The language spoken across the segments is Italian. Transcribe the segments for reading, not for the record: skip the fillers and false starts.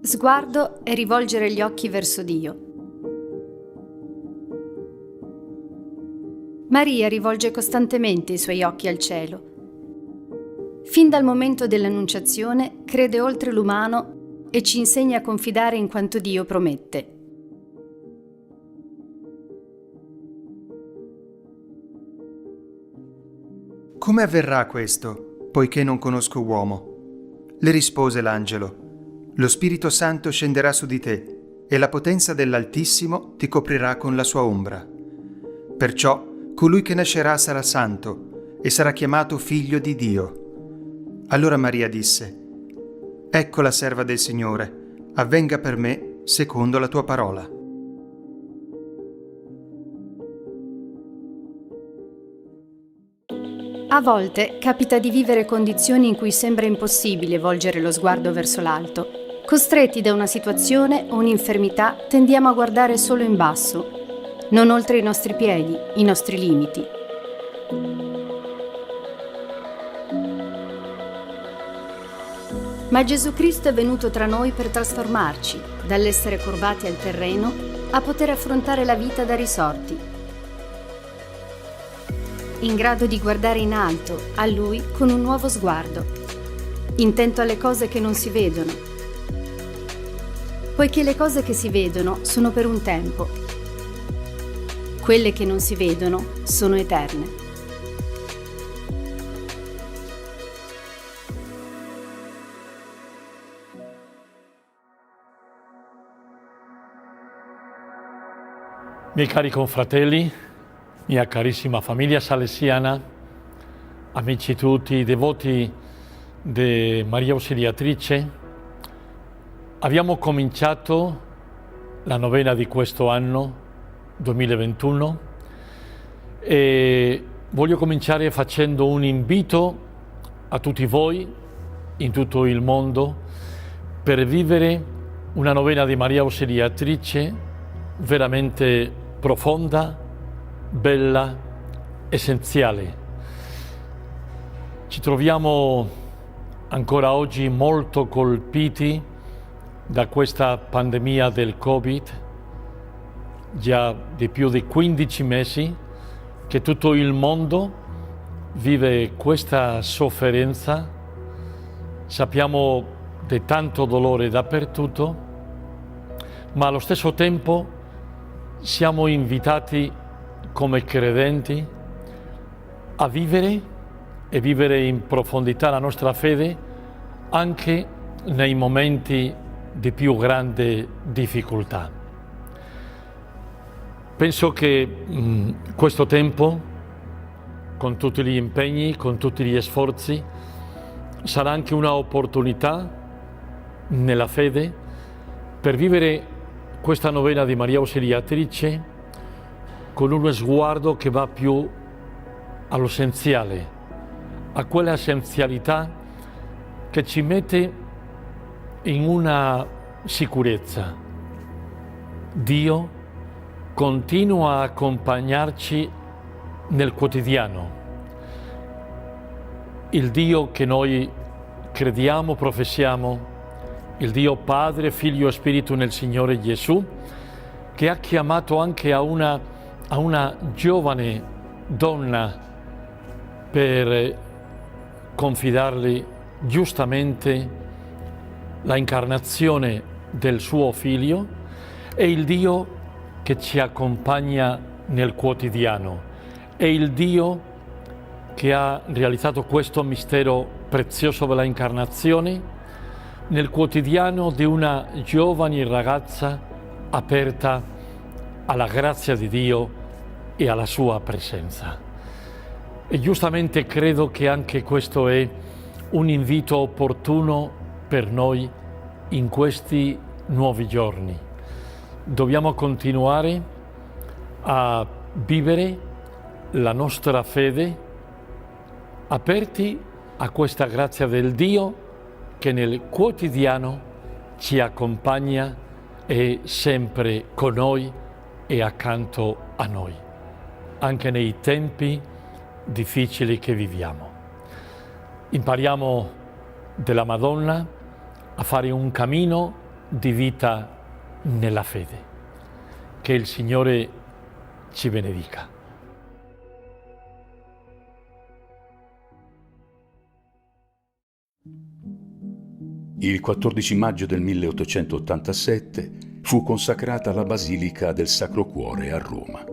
Sguardo e rivolgere gli occhi verso Dio. Maria rivolge costantemente i suoi occhi al cielo. Fin dal momento dell'Annunciazione crede oltre l'umano e ci insegna a confidare in quanto Dio promette. Come avverrà questo, poiché non conosco uomo? Le rispose l'angelo: Lo Spirito Santo scenderà su di te, e la potenza dell'Altissimo ti coprirà con la sua ombra. Perciò colui che nascerà sarà santo, e sarà chiamato Figlio di Dio. Allora Maria disse: Ecco la serva del Signore, avvenga per me secondo la tua parola. A volte capita di vivere condizioni in cui sembra impossibile volgere lo sguardo verso l'alto. Costretti da una situazione o un'infermità, tendiamo a guardare solo in basso, non oltre i nostri piedi, i nostri limiti. Ma Gesù Cristo è venuto tra noi per trasformarci, dall'essere curvati al terreno a poter affrontare la vita da risorti, in grado di guardare in alto, a Lui, con un nuovo sguardo, intento alle cose che non si vedono, poiché le cose che si vedono sono per un tempo, quelle che non si vedono sono eterne. Miei cari confratelli, mia carissima famiglia salesiana, amici tutti, devoti di Maria Ausiliatrice, abbiamo cominciato la novena di questo anno 2021 e voglio cominciare facendo un invito a tutti voi in tutto il mondo per vivere una novena di Maria Ausiliatrice veramente profonda, bella, essenziale. Ci troviamo ancora oggi molto colpiti da questa pandemia del Covid, già di più di 15 mesi che tutto il mondo vive questa sofferenza. Sappiamo di tanto dolore dappertutto, ma allo stesso tempo siamo invitati come credenti a vivere e vivere in profondità la nostra fede anche nei momenti di più grande difficoltà. Penso che questo tempo, con tutti gli impegni, con tutti gli sforzi, sarà anche un'opportunità nella fede per vivere questa novena di Maria Ausiliatrice con uno sguardo che va più all'essenziale, a quella essenzialità che ci mette in una sicurezza. Dio continua a accompagnarci nel quotidiano. Il Dio che noi crediamo, professiamo, il Dio Padre, Figlio e Spirito nel Signore Gesù, che ha chiamato anche a una giovane donna per confidarle giustamente la incarnazione del suo Figlio, è il Dio che ci accompagna nel quotidiano, è il Dio che ha realizzato questo mistero prezioso della incarnazione nel quotidiano di una giovane ragazza aperta alla grazia di Dio e alla sua presenza. E giustamente credo che anche questo è un invito opportuno per noi in questi nuovi giorni. Dobbiamo continuare a vivere la nostra fede aperti a questa grazia del Dio che nel quotidiano ci accompagna e sempre con noi e accanto a noi, anche nei tempi difficili che viviamo. Impariamo della Madonna a fare un cammino di vita nella fede. Che il Signore ci benedica. Il 14 maggio del 1887 fu consacrata la Basilica del Sacro Cuore a Roma.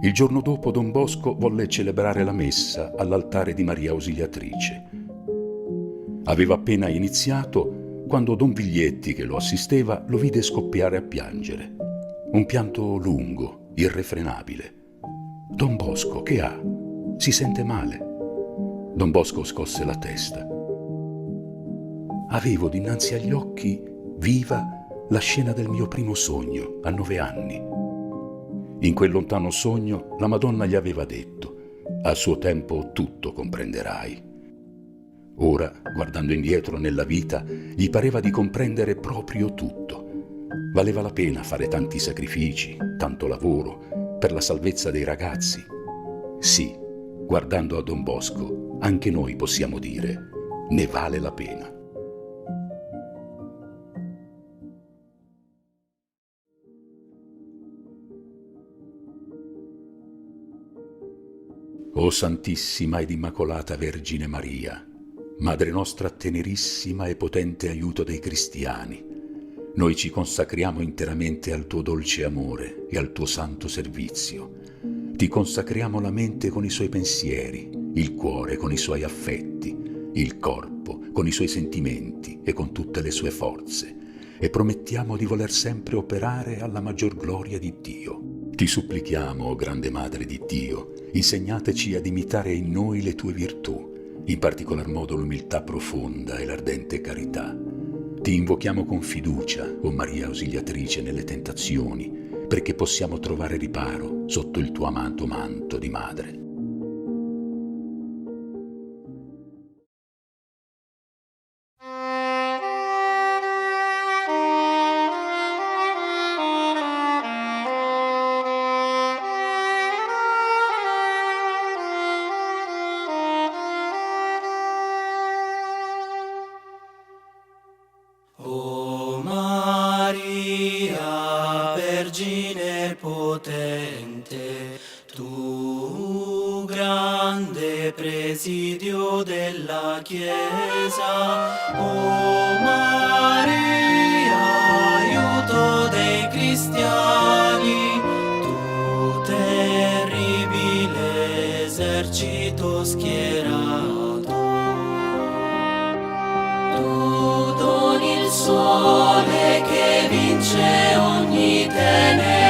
Il giorno dopo Don Bosco volle celebrare la messa all'altare di Maria Ausiliatrice. Aveva appena iniziato quando Don Viglietti, che lo assisteva, lo vide scoppiare a piangere. Un pianto lungo, irrefrenabile. Don Bosco, che ha? Si sente male? Don Bosco scosse la testa. Avevo dinanzi agli occhi, viva, la scena del mio primo sogno, a 9 anni. In quel lontano sogno la Madonna gli aveva detto: al suo tempo tutto comprenderai. Ora, guardando indietro nella vita, gli pareva di comprendere proprio tutto. Valeva la pena fare tanti sacrifici, tanto lavoro, per la salvezza dei ragazzi. Sì, guardando a Don Bosco, anche noi possiamo dire: ne vale la pena. O Santissima ed Immacolata Vergine Maria, Madre nostra tenerissima e potente aiuto dei cristiani, noi ci consacriamo interamente al tuo dolce amore e al tuo santo servizio. Ti consacriamo la mente con i suoi pensieri, il cuore con i suoi affetti, il corpo con i suoi sentimenti e con tutte le sue forze, e promettiamo di voler sempre operare alla maggior gloria di Dio. Ti supplichiamo, o grande Madre di Dio, insegnateci ad imitare in noi le tue virtù, in particolar modo l'umiltà profonda e l'ardente carità. Ti invochiamo con fiducia, o Maria Ausiliatrice nelle tentazioni, perché possiamo trovare riparo sotto il tuo amato manto di madre. O Maria, Vergine potente, tu grande presidio della Chiesa, o Maria, aiuto dei cristiani, tu terribile esercito schierato. Tu doni il sole che vince ogni tenebre,